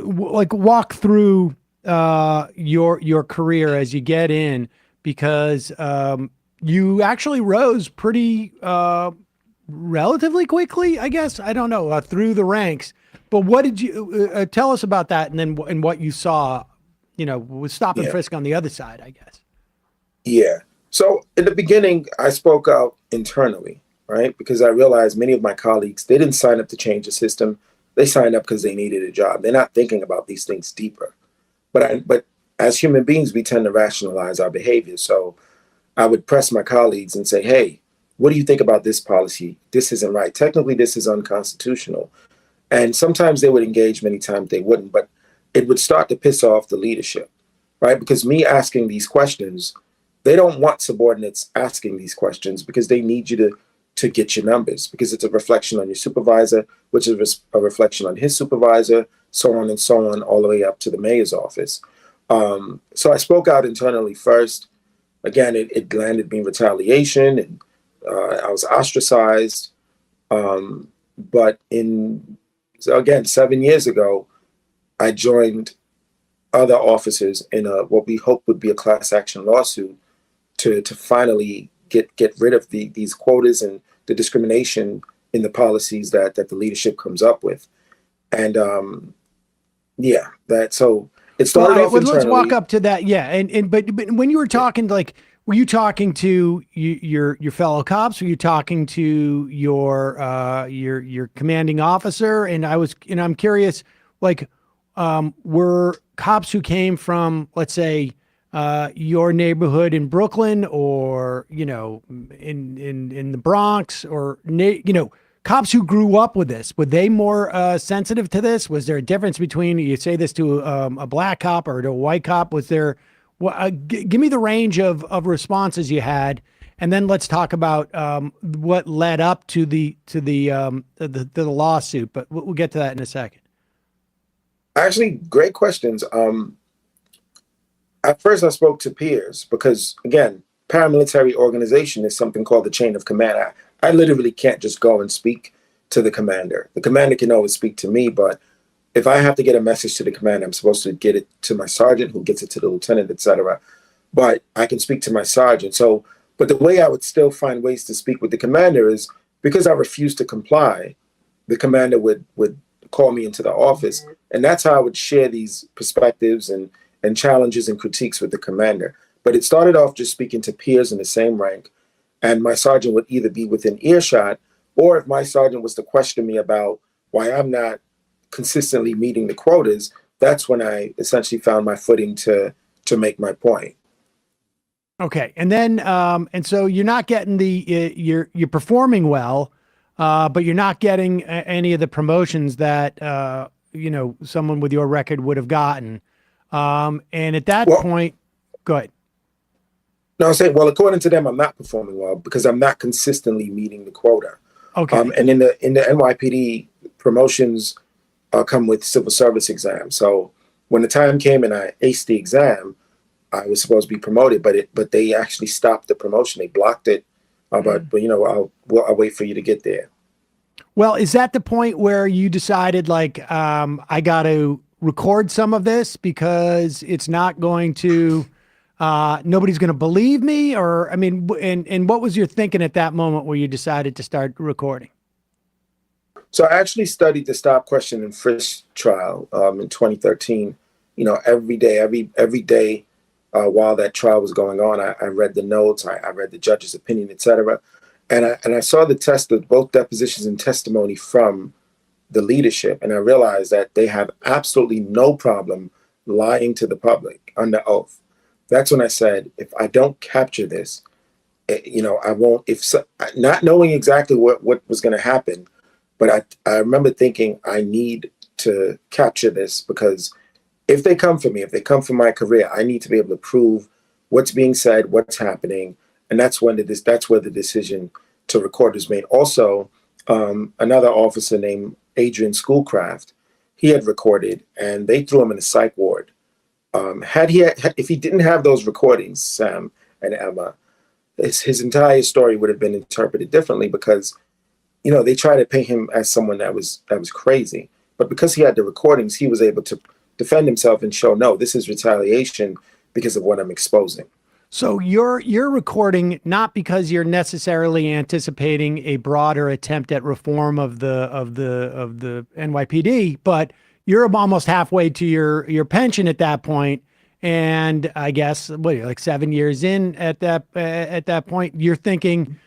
like walk through your career as you get in, because you actually rose pretty relatively quickly, I guess. I don't know, through the ranks. But what did you tell us about that, and then and what you saw, with stop and Yeah. frisk on the other side, I guess. Yeah. So in the beginning, I spoke out internally, right? Because I realized many of my colleagues, they didn't sign up to change the system. They signed up because they needed a job. They're not thinking about these things deeper. But as human beings, we tend to rationalize our behavior. So I would press my colleagues and say, hey, what do you think about this policy? This isn't right. Technically, this is unconstitutional. And sometimes they would engage, many times they wouldn't, but it would start to piss off the leadership, right? Because me asking these questions, they don't want subordinates asking these questions because they need you to get your numbers, because it's a reflection on your supervisor, which is a reflection on his supervisor, so on and so on, all the way up to the mayor's office. So I spoke out internally first. Again, it landed me in retaliation, and I was ostracized. But so again, 7 years ago, I joined other officers in what we hope would be a class action lawsuit to finally get rid of these quotas and the discrimination in the policies that the leadership comes up with. And yeah, so it started off Well, let's walk internally. up to that. Yeah, but when you were talking, like, were you talking to your fellow cops? Were you talking to your commanding officer? And I'm curious, like, were cops who came from, let's say, your neighborhood in Brooklyn, or in the Bronx, or cops who grew up with this, were they more sensitive to this? Was there a difference between, you say this to a black cop or to a white cop? Was there, well, give me the range of responses you had, and then let's talk about what led up to the lawsuit. But we'll get to that in a second. Actually, great questions. At first, I spoke to peers because, again, paramilitary organization is something called the chain of command. I literally can't just go and speak to the commander. The commander can always speak to me, but if I have to get a message to the commander, I'm supposed to get it to my sergeant, who gets it to the lieutenant, etc. But I can speak to my sergeant. So, but the way I would still find ways to speak with the commander is because I refused to comply, the commander would call me into the office, and that's how I would share these perspectives and challenges and critiques with the commander. But it started off just speaking to peers in the same rank, and my sergeant would either be within earshot, or if my sergeant was to question me about why I'm not consistently meeting the quotas, that's when I essentially found my footing to make my point. Okay, and then and so you're not getting you're performing well, but you're not getting any of the promotions that someone with your record would have gotten. And at that Well, point, go ahead. no, I'm saying, well, according to them, I'm not performing well because I'm not consistently meeting the quota. Okay. And in the NYPD, promotions come with civil service exams. So when the time came and I aced the exam, I was supposed to be promoted, but they actually stopped the promotion. They blocked it. But I'll wait for you to get there. Well, is that the point where you decided, like, I got to record some of this because it's not going to, nobody's going to believe me? Or, I mean, and what was your thinking at that moment where you decided to start recording? So I actually studied the stop, question, and frisk trial in 2013. Every day, every day while that trial was going on, I read the notes, I read the judge's opinion, etc. And I saw the test of both depositions and testimony from the leadership, and I realized that they have absolutely no problem lying to the public under oath. That's when I said, if I don't capture this, I won't. Not knowing exactly what was going to happen, but I remember thinking I need to capture this because if they come for me, if they come for my career, I need to be able to prove what's being said, what's happening, and that's where the decision to record was made. Also, another officer named Adrian Schoolcraft, he had recorded, and they threw him in a psych ward. If he didn't have those recordings, Sam and Emma, his entire story would have been interpreted differently because, they try to paint him as someone that was crazy. But because he had the recordings, he was able to defend himself and show, no, this is retaliation because of what I'm exposing. So you're recording not because you're necessarily anticipating a broader attempt at reform of the NYPD, but you're almost halfway to your pension at that point. And I guess what you're like 7 years in at that point, you're thinking,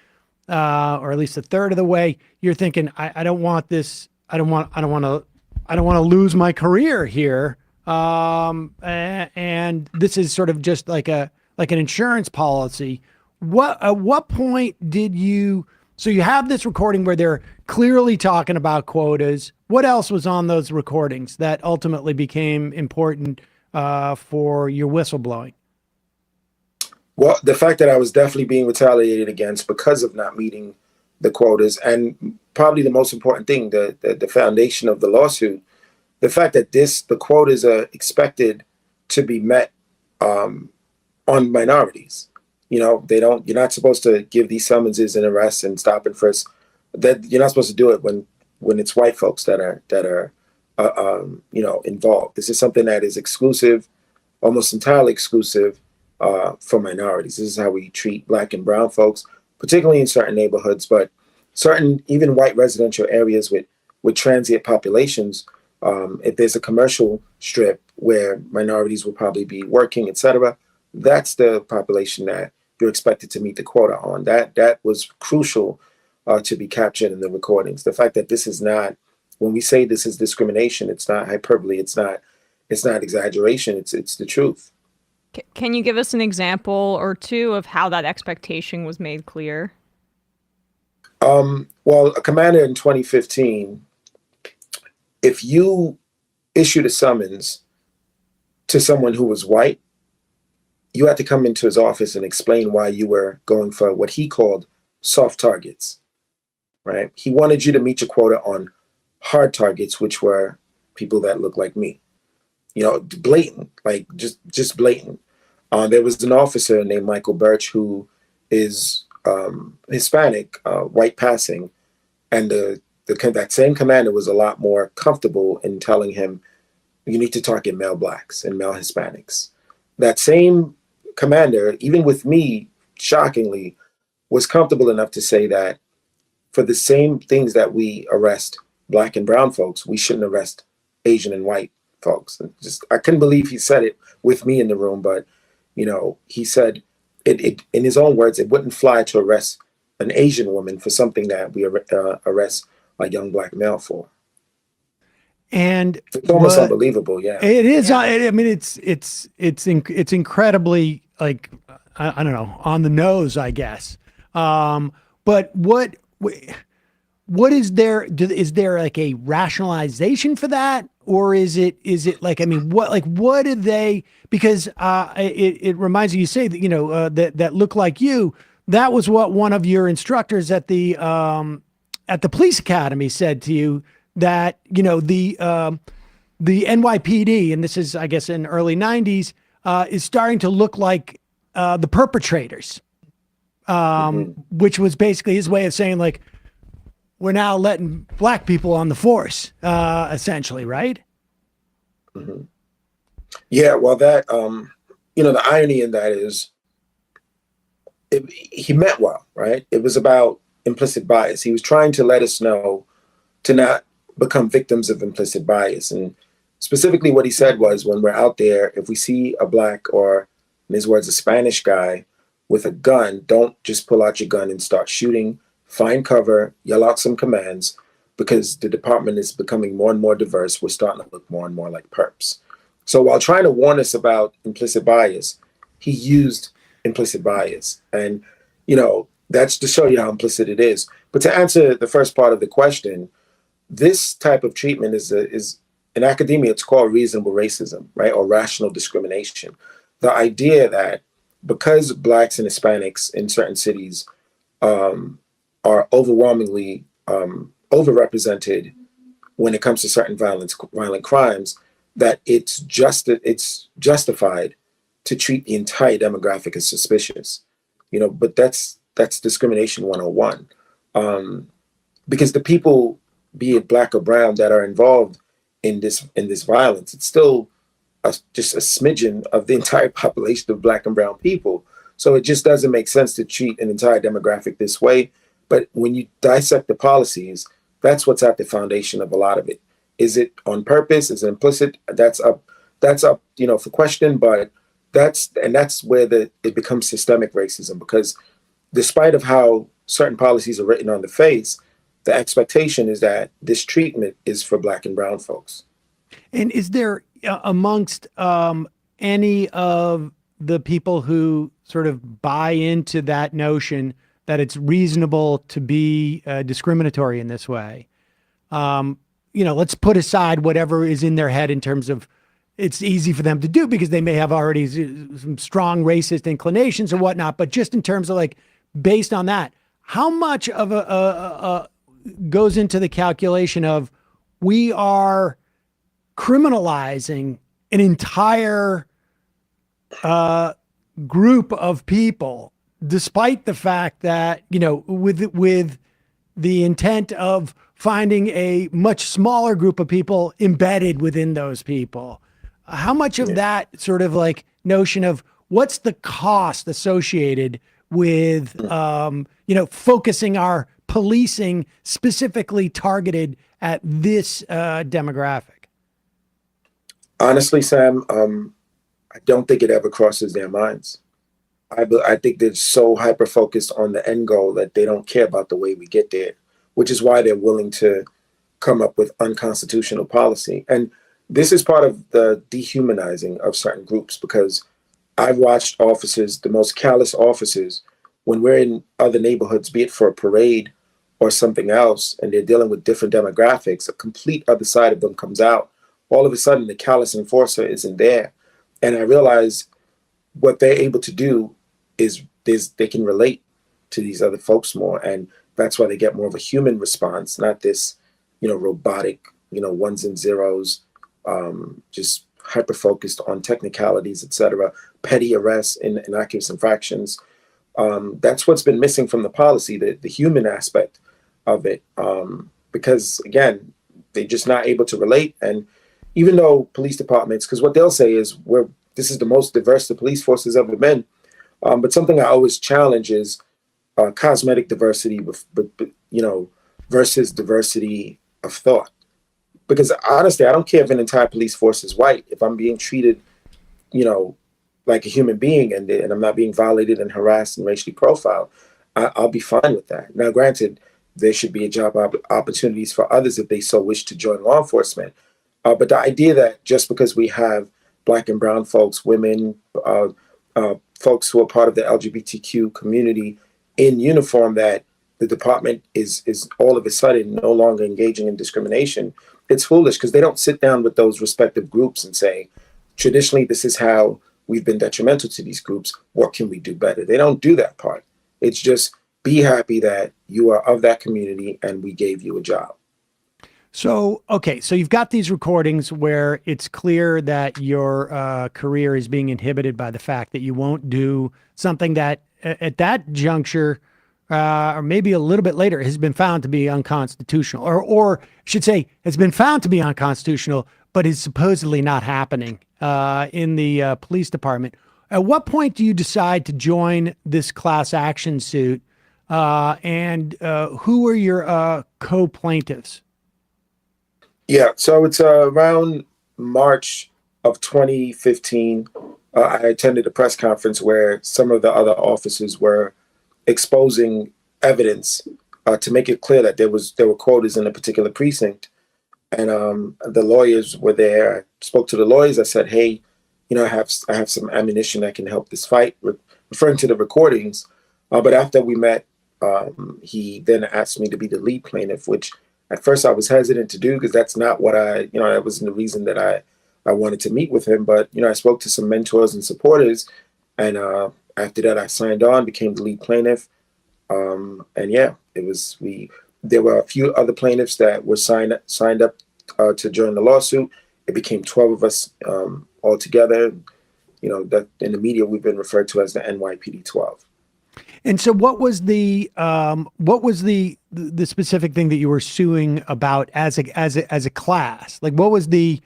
or at least a third of the way, you're thinking, I don't want this. I don't want to lose my career here. And this is sort of just like an insurance policy. At what point did you, so you have this recording where they're clearly talking about quotas. What else was on those recordings that ultimately became important for your whistleblowing? Well, the fact that I was definitely being retaliated against because of not meeting the quotas, and probably the most important thing, the foundation of the lawsuit, the fact that the quotas are expected to be met on minorities. You're not supposed to give these summonses and arrests and stop and frisk. That you're not supposed to do it when it's white folks that are involved. This is something that is exclusive, almost entirely exclusive for minorities. This is how we treat Black and brown folks, particularly in certain neighborhoods, but certain even white residential areas with transient populations. If there's a commercial strip where minorities will probably be working, etc., that's the population that you're expected to meet the quota on. That was crucial to be captured in the recordings. The fact that this is not, when we say this is discrimination, it's not hyperbole, it's not exaggeration, it's the truth. Can you give us an example or two of how that expectation was made clear? Well, a commander in 2015, if you issued a summons to someone who was white, you had to come into his office and explain why you were going for what he called soft targets, right? He wanted you to meet your quota on hard targets, which were people that look like me. Blatant, like just blatant. There was an officer named Michael Birch who is Hispanic, white passing, and that same commander was a lot more comfortable in telling him, you need to target male Blacks and male Hispanics. That same commander, even with me, shockingly, was comfortable enough to say that for the same things that we arrest Black and brown folks, we shouldn't arrest Asian and white folks. And I couldn't believe he said it with me in the room, but he said it in his own words, it wouldn't fly to arrest an Asian woman for something that we arrest a young Black male for. And it's almost unbelievable. Yeah, it is. Yeah. I mean, it's incredibly, like, I don't know, on the nose, I guess. But what is there? Is there like a rationalization for that? Or is it like, I mean, what did they, because it reminds you say that, that look like you, that was what one of your instructors at the police academy said to you, that, the NYPD, and this is, I guess, in early 90s, is starting to look like the perpetrators, which was basically his way of saying, like, we're now letting Black people on the force, essentially, right? Mm-hmm. Yeah, well, that, the irony in that is he meant well, right? It was about implicit bias. He was trying to let us know to not become victims of implicit bias. And specifically what he said was, when we're out there, if we see a Black or, in his words, a Spanish guy with a gun, don't just pull out your gun and start shooting. Find cover, yell out some commands, because the department is becoming more and more diverse. We're starting to look more and more like perps. So while trying to warn us about implicit bias, he used implicit bias. And, that's to show you how implicit it is. But to answer the first part of the question, this type of treatment is in academia, it's called reasonable racism, right? Or rational discrimination. The idea that because Blacks and Hispanics in certain cities are overwhelmingly overrepresented when it comes to certain violent crimes, that it's justified to treat the entire demographic as suspicious. But that's discrimination 101. Because the people, be it Black or brown, that are involved in this violence. It's still just a smidgen of the entire population of Black and brown people. So it just doesn't make sense to treat an entire demographic this way. But when you dissect the policies, that's what's at the foundation of a lot of it. Is it on purpose? Is it implicit? That's up, for question. But that's where it becomes systemic racism, because despite of how certain policies are written on the face, the expectation is that this treatment is for Black and brown folks. And is there amongst any of the people who sort of buy into that notion that it's reasonable to be discriminatory in this way? Let's put aside whatever is in their head in terms of it's easy for them to do because they may have already some strong racist inclinations or whatnot. But just in terms of like, based on that, how much of a goes into the calculation of we are criminalizing an entire group of people, despite the fact that, with the intent of finding a much smaller group of people embedded within those people? How much of that sort of like notion of what's the cost associated with, focusing our policing specifically targeted at this demographic? Honestly, Sam, I don't think it ever crosses their minds. I think they're so hyper-focused on the end goal that they don't care about the way we get there, which is why they're willing to come up with unconstitutional policy. And this is part of the dehumanizing of certain groups, because I've watched officers, the most callous officers, when we're in other neighborhoods, be it for a parade or something else, and they're dealing with different demographics, a complete other side of them comes out. All of a sudden, the callous enforcer isn't there. And I realize what they're able to do is they can relate to these other folks more. And that's why they get more of a human response, not this, robotic, ones and zeros, just hyper-focused on technicalities, et cetera, petty arrests and innocuous infractions. That's what's been missing from the policy, the human aspect of it. Because, again, they're just not able to relate. And even though police departments, because what they'll say is this is the most diverse the police force has ever been. But something I always challenge is cosmetic diversity, versus diversity of thought. Because honestly, I don't care if an entire police force is white. If I'm being treated, like a human being, and I'm not being violated and harassed and racially profiled, I'll be fine with that. Now, granted, there should be job opportunities for others if they so wish to join law enforcement. But the idea that just because we have Black and brown folks, women, folks who are part of the LGBTQ community in uniform, that the department is all of a sudden no longer engaging in discrimination, it's foolish, because they don't sit down with those respective groups and say, traditionally, this is how we've been detrimental to these groups. What can we do better? They don't do that part. It's just be happy that you are of that community and we gave you a job. So, okay, so you've got these recordings where it's clear that your career is being inhibited by the fact that you won't do something that at that juncture, or maybe a little bit later, has been found to be unconstitutional, or should say has been found to be unconstitutional, but is supposedly not happening in the police department. At what point do you decide to join this class action suit? And who are your co-plaintiffs? Yeah, so it's around March of 2015. I attended a press conference where some of the other officers were exposing evidence to make it clear that there were quotas in a particular precinct. And the lawyers were there. I spoke to the lawyers. I said, hey, I have some ammunition that can help this fight, referring to the recordings. But after we met, he then asked me to be the lead plaintiff, which at first I was hesitant to do, because that's not what that wasn't the reason that I wanted to meet with him. But, I spoke to some mentors and supporters. And after that, I signed on, became the lead plaintiff. And yeah, there were a few other plaintiffs that were signed up to join the lawsuit. It became 12 of us all together. That in the media we've been referred to as the NYPD 12. And so what was the specific thing that you were suing about as a class? Like what was the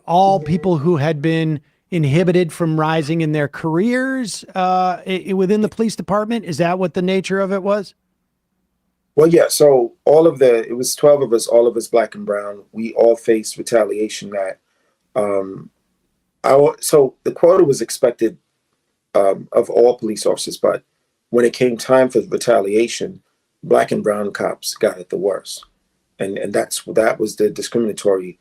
all people who had been inhibited from rising in their careers within the police department? Is that what the nature of it was? Well, yeah. So it was 12 of us, all of us black and brown. We all faced retaliation that, um, so the quota was expected of all police officers, but when it came time for retaliation, black and brown cops got it the worst, and that was the discriminatory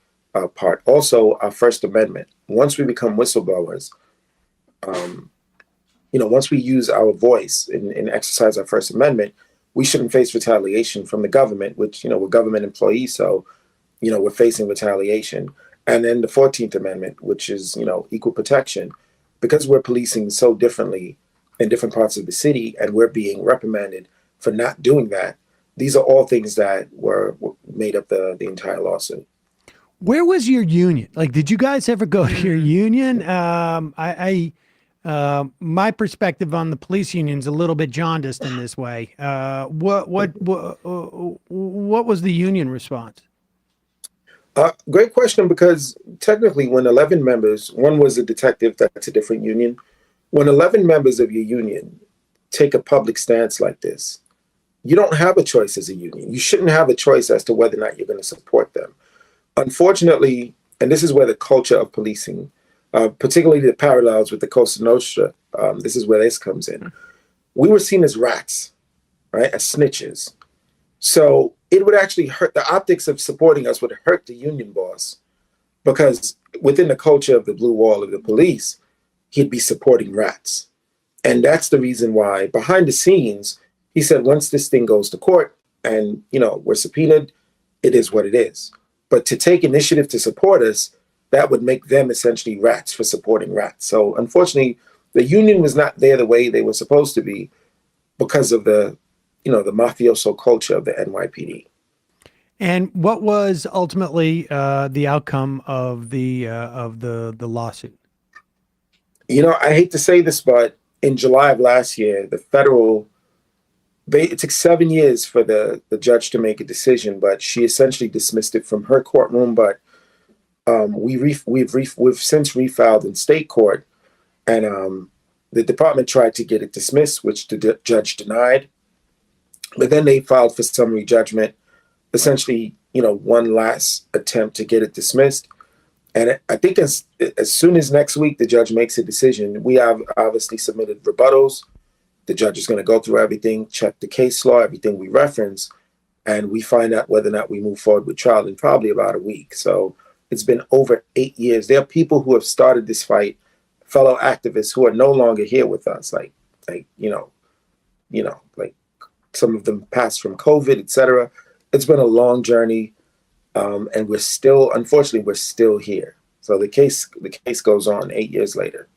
part. Also, our First Amendment. Once we become whistleblowers, um, once we use our voice and exercise our First Amendment, we shouldn't face retaliation from the government, which we're government employees, so we're facing retaliation. And then the 14th Amendment, which is equal protection, because we're policing so differently in different parts of the city, and we're being reprimanded for not doing that. These are all things that were made up the entire lawsuit. Where was your union? Like, did you guys ever go to your union? My perspective on the police union is a little bit jaundiced in this way. What was the union response? Great question, because technically when 11 members, one was a detective, that's a different union. When 11 members of your union take a public stance like this, you don't have a choice as a union. You shouldn't have a choice as to whether or not you're going to support them. Unfortunately, and this is where the culture of policing, particularly the parallels with the Cosa Nostra, this is where this comes in. We were seen as rats, right, as snitches. So it would actually hurt, the optics of supporting us would hurt the union boss, because within the culture of the blue wall of the police, he'd be supporting rats. And that's the reason why behind the scenes, he said, once this thing goes to court and, we're subpoenaed, it is what it is. But to take initiative to support us, that would make them essentially rats for supporting rats. So unfortunately, the union was not there the way they were supposed to be because of the mafioso culture of the NYPD. And what was ultimately the outcome of the lawsuit? I hate to say this, but in July of last year, it took 7 years for the judge to make a decision, but she essentially dismissed it from her courtroom. But we've since refiled in state court, and the department tried to get it dismissed, which the judge denied. But then they filed for summary judgment, essentially, one last attempt to get it dismissed. And I think as soon as next week the judge makes a decision, we have obviously submitted rebuttals. The judge is going to go through everything, check the case law, everything we reference, and we find out whether or not we move forward with trial in probably about a week. So it's been over 8 years. There are people who have started this fight, fellow activists who are no longer here with us, like some of them passed from COVID, etc. It's been a long journey, and unfortunately, we're still here. So the case goes on 8 years later.